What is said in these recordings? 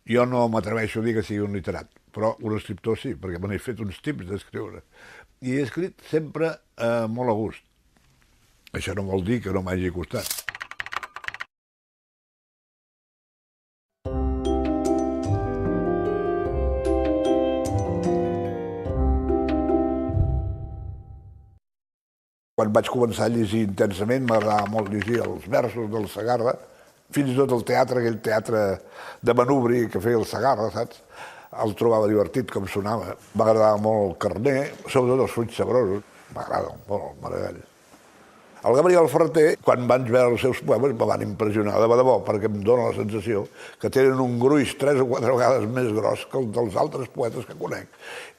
Jo no m'atreveixo a dir que sigui un literat, però un escriptor sí, perquè me n'he fet uns tips d'escriure. I he escrit sempre molt a gust. Això no vol dir que no m'hagi costat. Quan vaig començar a llegir intensament, m'agradava molt llegir els versos del Segarra, fins i tot el teatre, aquell teatre de manubri que feia el Segarra, saps? El trobava divertit com sonava. M'agradava molt el Carner, sobretot els fruits sabrosos. M'agrada molt, Maragall. El Gabriel Ferrer, quan vaig veure els seus poemes, me van impressionar de debò, perquè em dóna la sensació que tenen un gruix 3 o 4 vegades més gros que el dels altres poetes que conec.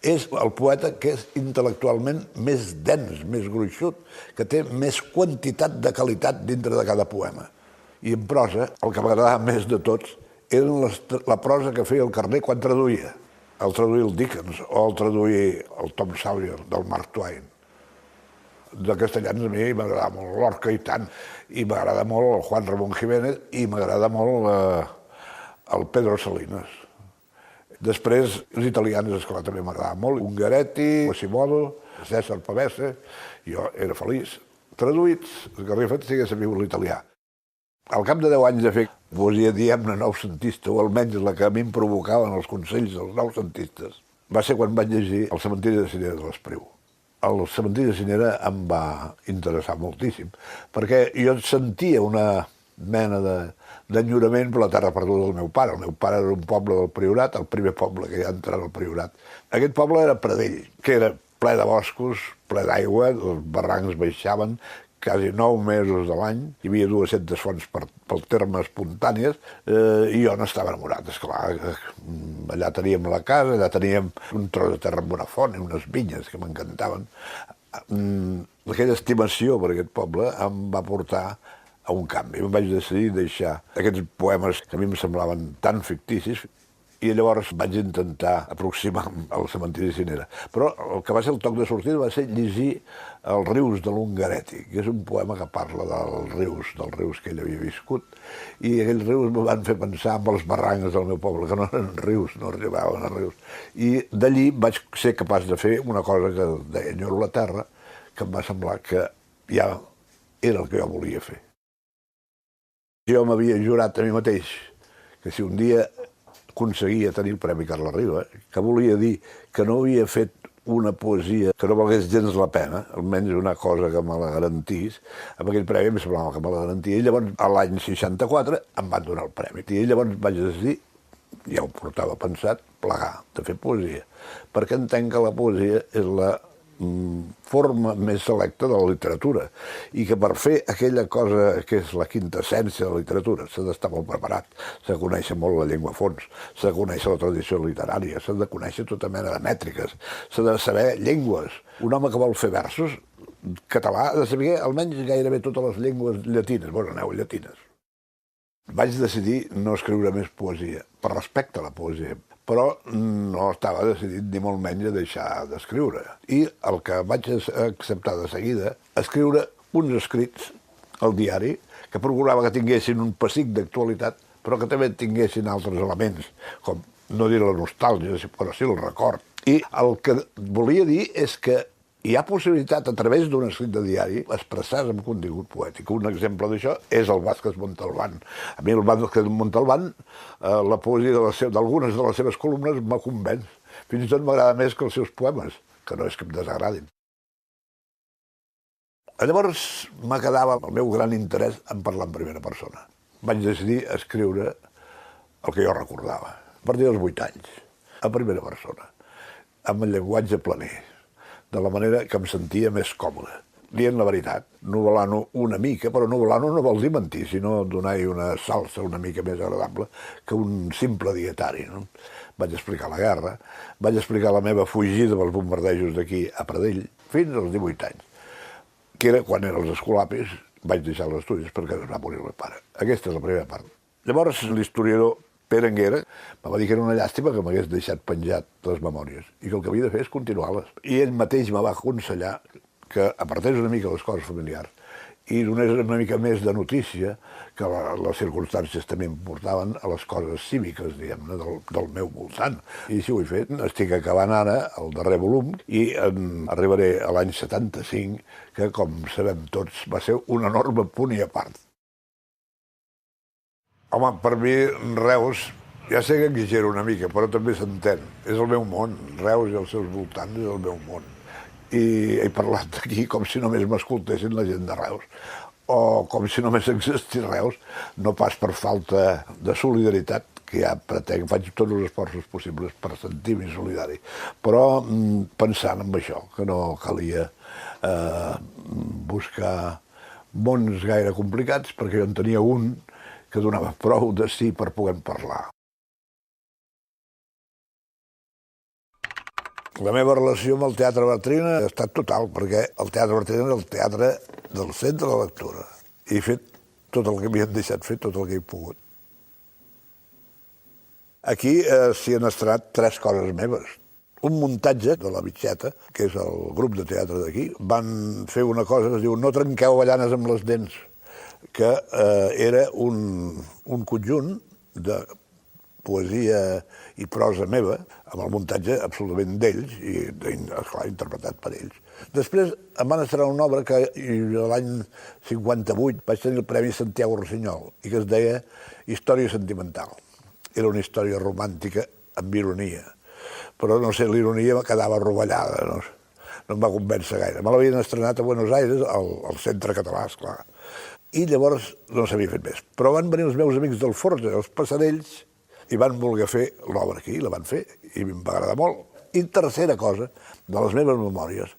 És el poeta que és intel·lectualment més dens, més gruixut, que té més quantitat de qualitat dintre de cada poema. I en prosa, el que m'agradava més de tots era la prosa que feia el Carner quan traduïa. El traduir el Dickens o el traduir el Tom Sawyer del Mark Twain. De castellans a mi m'agrada molt Lorca i tant, i m'agrada molt el Juan Ramón Jiménez i m'agrada molt el Pedro Salinas. Després, els italians, esclar, també m'agrada molt. Ungaretti, Quasimodo, César Pavese, jo era feliç. Traduïts, el que hauria fet si hagués sabut l'italià. Al cap de 10 anys de fer poesia, diguem-ne, noucentista, o almenys la que a mi em provocaven els consells dels noucentistes, va ser quan vaig llegir El cementiri de Cinera de l'Espriu. El cementiri de Cinera em va interessar moltíssim, perquè jo sentia una mena d'enyorament per la terra perduda del meu pare. El meu pare era un poble del Priorat, el primer poble que hi ha entrat al Priorat. Aquest poble era Pradell, que era ple de boscos, ple d'aigua, els barrancs baixaven, quasi 9 mesos de l'any, hi havia 200 fonts pel terme espontànies, i jo n'estava enamorat, esclar. Allà teníem la casa, allà teníem un tros de terra amb una font i unes vinyes que m'encantaven. Aquella estimació per aquest poble em va portar a un canvi. Em vaig decidir deixar aquests poemes que a mi em semblaven tan ficticis, i llavors vaig intentar aproximar-me al cementiri de Cinera. Però el que va ser el toc de sortida va ser llegir Els rius de l'Ungaretti, que és un poema que parla dels rius que ell havia viscut, i aquells rius em van fer pensar en els barrancs del meu poble, que no eren rius, no arribaven a rius. I d'allí vaig ser capaç de fer una cosa que deia Enyoro la terra, que em va semblar que ja era el que jo volia fer. Jo m'havia jurat a mi mateix que si un dia aconseguia tenir el Premi Carles Riba, que volia dir que no havia fet una poesia que no valgués gens la pena, almenys una cosa que me la garantís. Amb aquell premi em semblava que me la garantia. I llavors, a l'any 64, em van donar el premi. I llavors vaig decidir, ja ho portava pensat, plegar, de fer poesia. Perquè entenc que la poesia és la forma més selecta de la literatura, i que per fer aquella cosa que és la quinta essència de la literatura s'ha d'estar molt preparat, s'ha de conèixer molt la llengua a fons, s'ha de conèixer la tradició literària, s'ha de conèixer tota mena de mètriques, s'ha de saber llengües. Un home que vol fer versos, català, ha de saber almenys gairebé totes les llengües llatines, neollatines. Vaig decidir no escriure més poesia, per respecte a la poesia, però no estava decidit ni molt menys a deixar d'escriure. I el que vaig acceptar de seguida, escriure uns escrits al diari que procurava que tinguessin un pessic d'actualitat, però que també tinguessin altres elements, com no dir la nostàlgia, però sí el record. I el que volia dir és que hi ha possibilitat, a través d'un escrit de diari, expressar-se amb contingut poètic. Un exemple d'això és el Vázquez Montalbán. A mi el Vázquez Montalbán, la poesia d'algunes de les seves columnes me convenç. Fins i tot m'agrada més que els seus poemes, que no és que em desagradin. Llavors m'acabava el meu gran interès en parlar en primera persona. Vaig decidir escriure el que jo recordava, a partir dels 8 anys, a primera persona, amb el llenguatge planer, de la manera que em sentia més còmode. Dient la veritat, novel·lant-ho una mica, però novel·lant-ho no vol dir mentir, sinó donar-hi una salsa una mica més agradable que un simple dietari. No? Vaig explicar la guerra, vaig explicar la meva fugida dels bombardejos d'aquí a Pradell, fins als 18 anys, que era quan eren els escolapis, vaig deixar els estudis perquè es va morir el meu pare. Aquesta és la primera part. Llavors, l'historiador Pere Anguera em va dir que era una llàstima que m'hagués deixat penjat les memòries i que el que havia de fer és continuar-les. I ell mateix me va aconsellar que apartés una mica les coses familiars i donés una mica més de notícia que les circumstàncies també em portaven a les coses cíviques, diguem-ne, del meu voltant. I així ho he fet. Estic acabant ara el darrer volum i arribaré a l'any 75, que, com sabem tots, va ser un enorme punt i a part. Home, per mi, Reus, ja sé que exagero una mica, però també s'entén. És el meu món. Reus i els seus voltants és el meu món. I he parlat aquí com si només m'escoltessin la gent de Reus, o com si només existís Reus, no pas per falta de solidaritat, que ja pretenc, faig tots els esforços possibles per sentir-me solidari, però pensant en això, que no calia buscar mons gaire complicats, perquè jo en tenia un que donava prou de sí per poder parlar. La meva relació amb el Teatre Bartrina ha estat total, perquè el Teatre Bartrina és el teatre del centre de lectura. I he fet tot el que m'hi han deixat fer, tot el que he pogut. Aquí s'hi han estrenat 3 coses meves. Un muntatge de la Bitxeta, que és el grup de teatre d'aquí, van fer una cosa que es diu No trenqueu avellanes amb les dents, que era un conjunt de poesia i prosa meva, amb el muntatge absolutament d'ells i, esclar, interpretat per ells. Després em van estrenar una obra que l'any 58 vaig tenir el Premi Santiago Rossinyol i que es deia Història sentimental. Era una història romàntica amb ironia, però no sé, l'ironia me quedava rovellada, no em va convèncer gaire. Me l'havien estrenat a Buenos Aires, al Centre Català, esclar. I llavors no s'havia fet més. Però van venir els meus amics del Forja, els Passerells, i van voler fer l'obra aquí, la van fer, i em va agradar molt. I tercera cosa, de les meves memòries,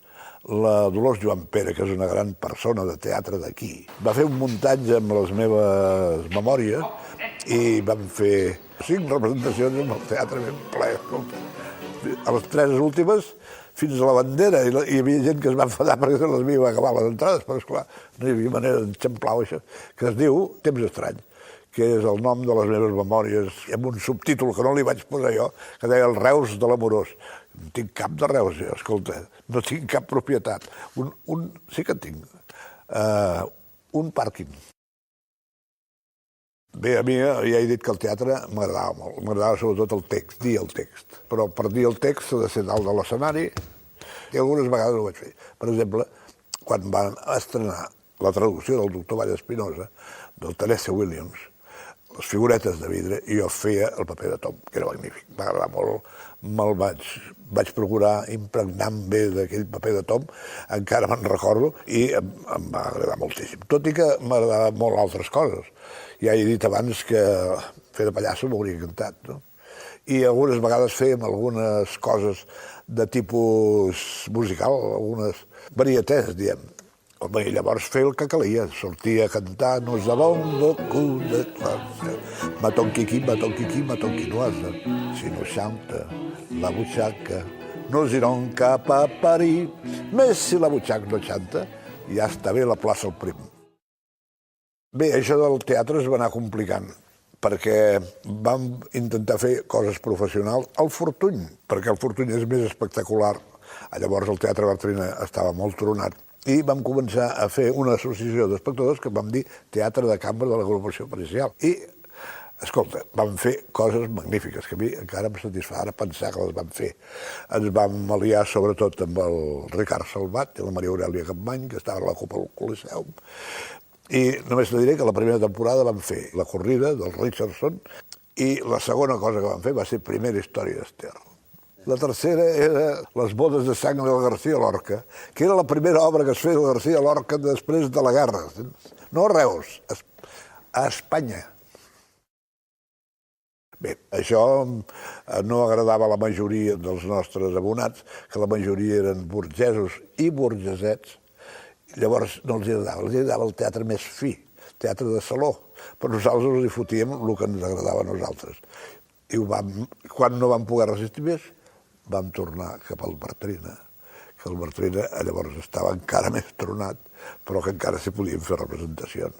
la Dolors Joan Pere, que és una gran persona de teatre d'aquí, va fer un muntatge amb les meves memòries i vam fer 5 representacions amb el teatre ben ple. A les 3 últimes, fins a la bandera, i hi havia gent que es va enfadar perquè se les havia acabat les entrades, però esclar, no hi havia manera d'enxamplar això, que es diu Temps estrany, que és el nom de les meves memòries, amb un subtítol que no li vaig posar jo, que deia El Reus de l'amorós. No tinc cap de Reus, jo, escolta, no tinc cap propietat. Sí que en tinc. Un pàrquing. Bé, a mi ja he dit que el teatre m'agradava molt. M'agradava sobretot el text, dir el text. Però per dir el text s'ha de ser dalt de l'escenari i algunes vegades ho vaig fer. Per exemple, quan van estrenar la traducció del doctor Vall Espinosa, del Tennessee Williams, les figuretes de vidre, i jo feia el paper de Tom, que era magnífic. M'agradava molt, me'l vaig procurar impregnar-me bé d'aquell paper de Tom, encara me'n recordo, i em va agradar moltíssim. Tot i que m'agradaven molt altres coses. Ja he dit abans que fer de pallasso m'hauria encantat, no? I algunes vegades fèiem algunes coses de tipus musical, algunes varietés, diem. I llavors fer el que calia, sortia a cantar Nos avons beaucoup de classe, maton quiqui, matonquinoise, si no chante la butxaca, nos irons cap a París, més si la butxaca no xanta, ja està bé la plaça al Prim. Bé, això del teatre es va anar complicant, perquè vam intentar fer coses professionals al Fortuny, perquè el Fortuny és més espectacular. Llavors el Teatre Bartrina estava molt tronat, i vam començar a fer una associació d'espectadors que vam dir Teatre de Cambra de l'Agrupació Pericial. I, escolta, vam fer coses magnífiques, que a mi encara em satisfà ara pensar que les vam fer. Ens vam aliar sobretot amb el Ricard Salvat i la Maria Aurèlia Capmany, que estaven a la Copa del Coliseum. I només te diré que la primera temporada vam fer la corrida del Richardson i la segona cosa que vam fer va ser Primera història d'Ester. La tercera era Les bodes de sang del García Lorca, que era la primera obra que es feia del García Lorca després de la guerra. No a Reus, a Espanya. Bé, això no agradava a la majoria dels nostres abonats, que la majoria eren burgesos i burgesets. Llavors no els agradava el teatre més fi, teatre de saló, però nosaltres els hi fotíem el que ens agradava a nosaltres. I quan no vam poder resistir més, vam tornar cap al Bartrina, que el Bartrina llavors estava encara més tronat, però que encara s'hi podien fer representacions.